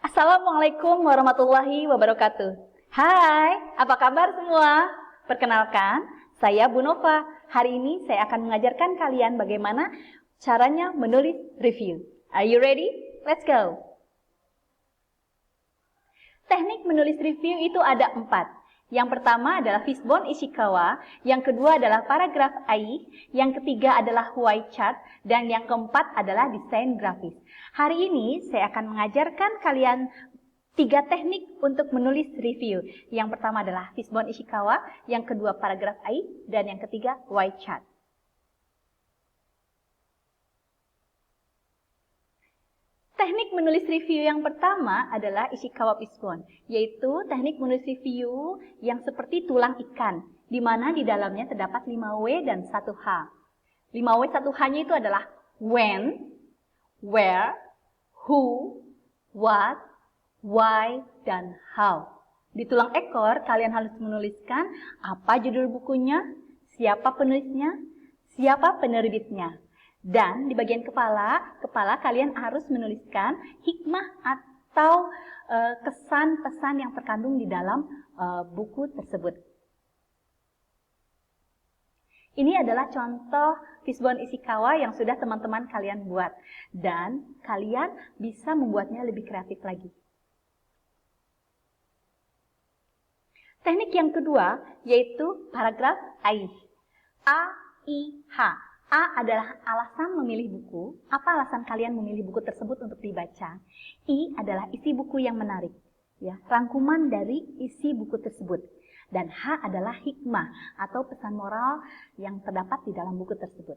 Assalamualaikum warahmatullahi wabarakatuh. Hai, apa kabar semua? Perkenalkan, saya Bu Nova. Hari ini saya akan mengajarkan kalian bagaimana caranya menulis review. Are you ready? Let's go! Teknik menulis review itu ada 4. Yang pertama adalah Fishbone Ishikawa, yang kedua adalah paragraf AI, yang ketiga adalah why chart, dan yang keempat adalah desain grafis. Hari ini saya akan mengajarkan kalian 3 teknik untuk menulis review. Yang pertama adalah Fishbone Ishikawa, yang kedua paragraf AI, dan yang ketiga why chart. Teknik menulis review yang pertama adalah Ishikawa Fishbone, yaitu teknik menulis review yang seperti tulang ikan, di mana di dalamnya terdapat 5W dan 1H. 5W 1H-nya itu adalah when, where, who, what, why, dan how. Di tulang ekor, kalian harus menuliskan apa judul bukunya, siapa penulisnya, siapa penerbitnya. Dan di bagian kepala kalian harus menuliskan hikmah atau kesan-pesan yang terkandung di dalam buku tersebut. Ini adalah contoh Fishbone Ishikawa yang sudah teman-teman kalian buat. Dan kalian bisa membuatnya lebih kreatif lagi. Teknik yang kedua yaitu paragraf AI. A-I-H. A adalah alasan memilih buku. Apa alasan kalian memilih buku tersebut untuk dibaca? I adalah isi buku yang menarik, ya, rangkuman dari isi buku tersebut. Dan H adalah hikmah atau pesan moral yang terdapat di dalam buku tersebut.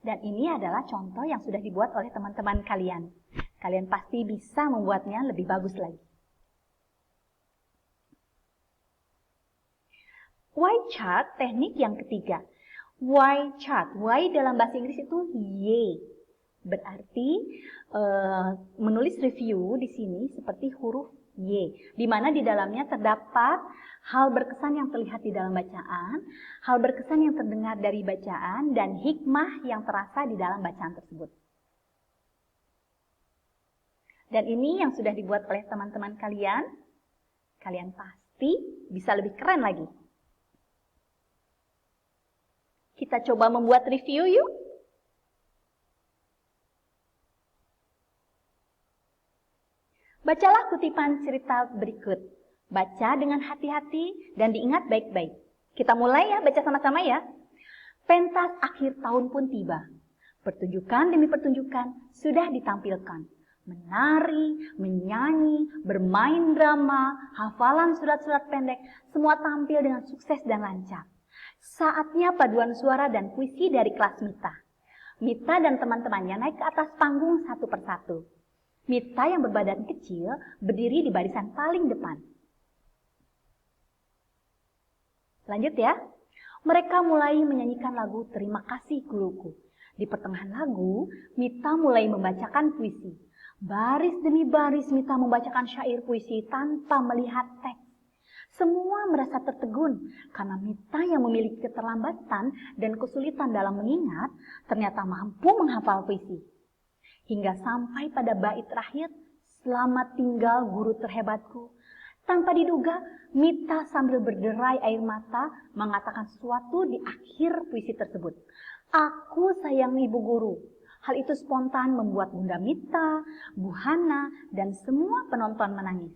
Dan ini adalah contoh yang sudah dibuat oleh teman-teman kalian. Kalian pasti bisa membuatnya lebih bagus lagi. Why chart, teknik yang ketiga. Why chart, why dalam bahasa Inggris itu Y. Berarti menulis review di sini seperti huruf Y, di mana di dalamnya terdapat hal berkesan yang terlihat di dalam bacaan, hal berkesan yang terdengar dari bacaan, dan hikmah yang terasa di dalam bacaan tersebut. Dan ini yang sudah dibuat oleh teman-teman kalian. Kalian pasti bisa lebih keren lagi. Kita coba membuat review yuk. Bacalah kutipan cerita berikut. Baca dengan hati-hati dan diingat baik-baik. Kita mulai ya, baca sama-sama ya. Pentas akhir tahun pun tiba. Pertunjukan demi pertunjukan sudah ditampilkan. Menari, menyanyi, bermain drama, hafalan surat-surat pendek, semua tampil dengan sukses dan lancar. Saatnya paduan suara dan puisi dari kelas Mita. Mita dan teman-temannya naik ke atas panggung satu persatu. Mita yang berbadan kecil berdiri di barisan paling depan. Lanjut ya. Mereka mulai menyanyikan lagu Terima Kasih Guruku. Di pertengahan lagu, Mita mulai membacakan puisi. Baris demi baris Mita membacakan syair puisi tanpa melihat teks. Semua merasa tertegun karena Mita yang memiliki keterlambatan dan kesulitan dalam mengingat ternyata mampu menghafal puisi. Hingga sampai pada bait terakhir, selamat tinggal guru terhebatku. Tanpa diduga, Mita sambil berderai air mata mengatakan sesuatu di akhir puisi tersebut. Aku sayang ibu guru. Hal itu spontan membuat Bunda Mita, Bu Hana, dan semua penonton menangis.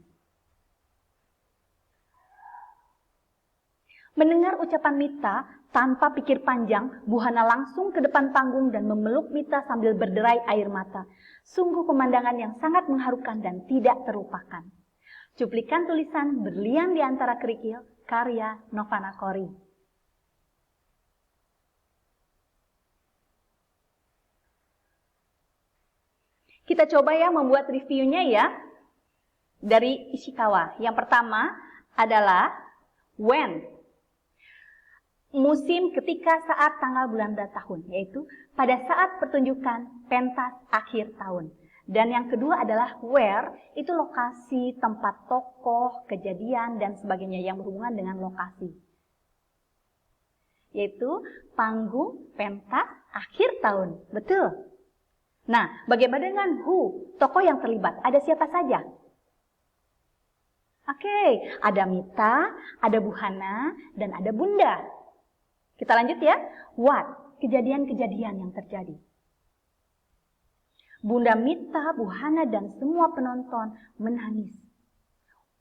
Mendengar ucapan Mita, tanpa pikir panjang, Bu Hana langsung ke depan panggung dan memeluk Mita sambil berderai air mata. Sungguh pemandangan yang sangat mengharukan dan tidak terlupakan. Cuplikan tulisan Berlian di Antara Kerikil, karya Novana Kori. Kita coba ya membuat reviewnya ya. Dari Ishikawa. Yang pertama adalah when. Musim, ketika, saat, tanggal, bulan, dan tahun, yaitu pada saat pertunjukan pentas akhir tahun. Dan yang kedua adalah where, itu lokasi, tempat tokoh, kejadian, dan sebagainya yang berhubungan dengan lokasi. Yaitu panggung pentas akhir tahun, betul. Nah, bagaimana dengan who? Tokoh yang terlibat, ada siapa saja? Oke, ada Mita, ada Bu Hana, dan ada Bunda. Kita lanjut ya. What? Kejadian-kejadian yang terjadi. Bunda Mita, Bu Hana, dan semua penonton menangis.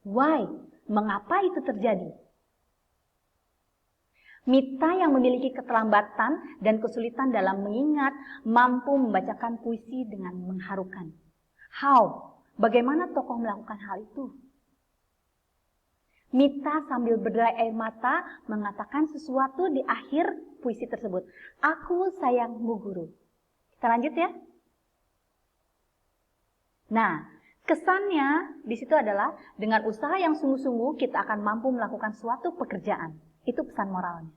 Why? Mengapa itu terjadi? Mita yang memiliki keterlambatan dan kesulitan dalam mengingat mampu membacakan puisi dengan mengharukan. How? Bagaimana tokoh melakukan hal itu? Mita sambil berderai air mata mengatakan sesuatu di akhir puisi tersebut. Aku sayang Bu Guru. Kita lanjut ya. Nah, kesannya di situ adalah dengan usaha yang sungguh-sungguh kita akan mampu melakukan suatu pekerjaan. Itu pesan moralnya.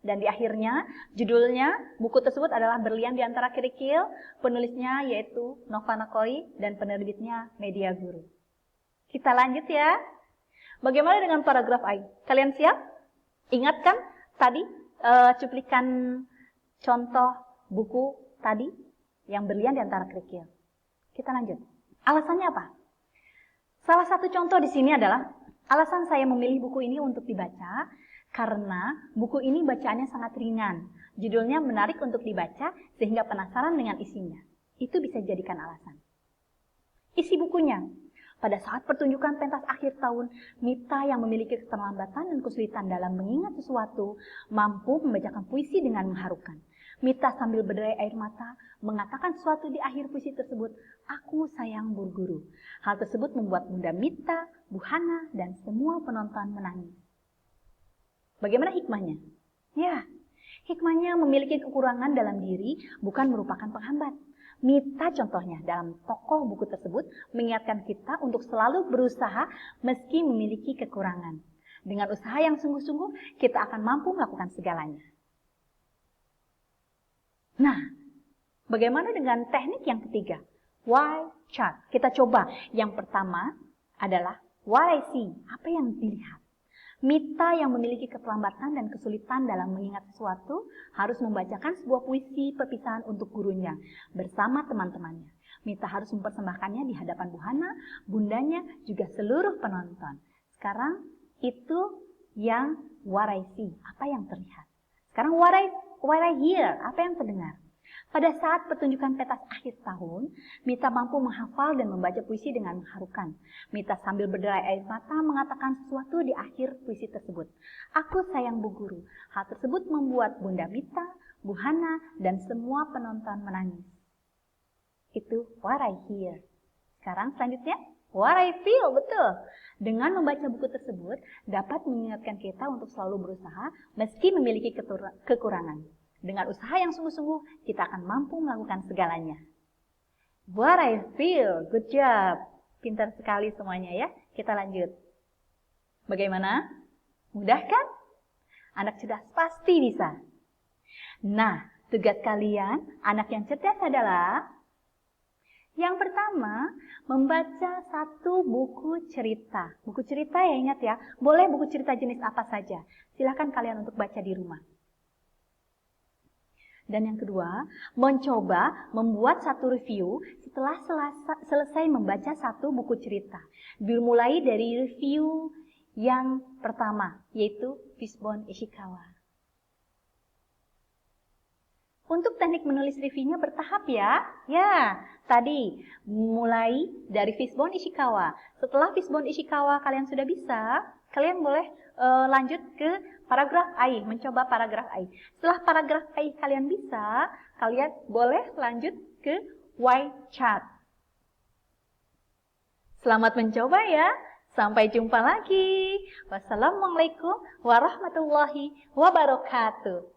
Dan di akhirnya, judulnya buku tersebut adalah Berlian di Antara Kerikil. Penulisnya yaitu Nova Nakoi dan penerbitnya Media Guru. Kita lanjut ya. Bagaimana dengan paragraf A? Kalian siap? Ingat kan tadi cuplikan contoh buku tadi yang Berlian di Antara Kerikil. Kita lanjut. Alasannya apa? Salah satu contoh di sini adalah alasan saya memilih buku ini untuk dibaca karena buku ini bacaannya sangat ringan. Judulnya menarik untuk dibaca sehingga penasaran dengan isinya. Itu bisa dijadikan alasan. Isi bukunya. Pada saat pertunjukan pentas akhir tahun, Mita yang memiliki keterlambatan dan kesulitan dalam mengingat sesuatu mampu membacakan puisi dengan mengharukan. Mita sambil berderai air mata mengatakan sesuatu di akhir puisi tersebut, aku sayang Bu Guru. Hal tersebut membuat Bunda Mita, Bu Hana, dan semua penonton menangis. Bagaimana hikmahnya? Ya, hikmahnya memiliki kekurangan dalam diri bukan merupakan penghambat. Mita contohnya dalam tokoh buku tersebut mengingatkan kita untuk selalu berusaha meski memiliki kekurangan. Dengan usaha yang sungguh-sungguh kita akan mampu melakukan segalanya. Nah, bagaimana dengan teknik yang ketiga? Why chart. Kita coba. Yang pertama adalah what I see. Apa yang dilihat? Mita yang memiliki keterlambatan dan kesulitan dalam mengingat sesuatu harus membacakan sebuah puisi perpisahan untuk gurunya bersama teman-temannya. Mita harus mempersembahkannya di hadapan Bu Hana, bundanya, juga seluruh penonton. Sekarang itu yang what I see, apa yang terlihat. Sekarang what I hear, apa yang terdengar. Pada saat pertunjukan pentas akhir tahun, Mita mampu menghafal dan membaca puisi dengan mengharukan. Mita sambil berderai air mata mengatakan sesuatu di akhir puisi tersebut. Aku sayang Bu Guru. Hal tersebut membuat Bunda Mita, Bu Hana, dan semua penonton menangis. Itu what I hear. Sekarang selanjutnya, what I feel, betul. Dengan membaca buku tersebut, dapat mengingatkan kita untuk selalu berusaha meski memiliki kekurangan. Dengan usaha yang sungguh-sungguh, kita akan mampu melakukan segalanya. What I feel, good job. Pintar sekali semuanya ya. Kita lanjut. Bagaimana? Mudah kan? Anak cerdas pasti bisa. Nah, tugas kalian, anak yang cerdas adalah yang pertama, membaca satu buku cerita. Buku cerita ya, ingat ya, boleh buku cerita jenis apa saja. Silakan kalian untuk baca di rumah. Dan yang kedua, mencoba membuat satu review setelah selesai membaca satu buku cerita. Dimulai dari review yang pertama, yaitu Fishbone Ishikawa. Untuk teknik menulis reviewnya bertahap ya. Ya, tadi mulai dari Fishbone Ishikawa. Setelah Fishbone Ishikawa kalian sudah bisa, kalian boleh lanjut ke paragraf A, mencoba paragraf A. Setelah paragraf A kalian bisa, kalian boleh lanjut ke why chart. Selamat mencoba ya. Sampai jumpa lagi. Wassalamualaikum warahmatullahi wabarakatuh.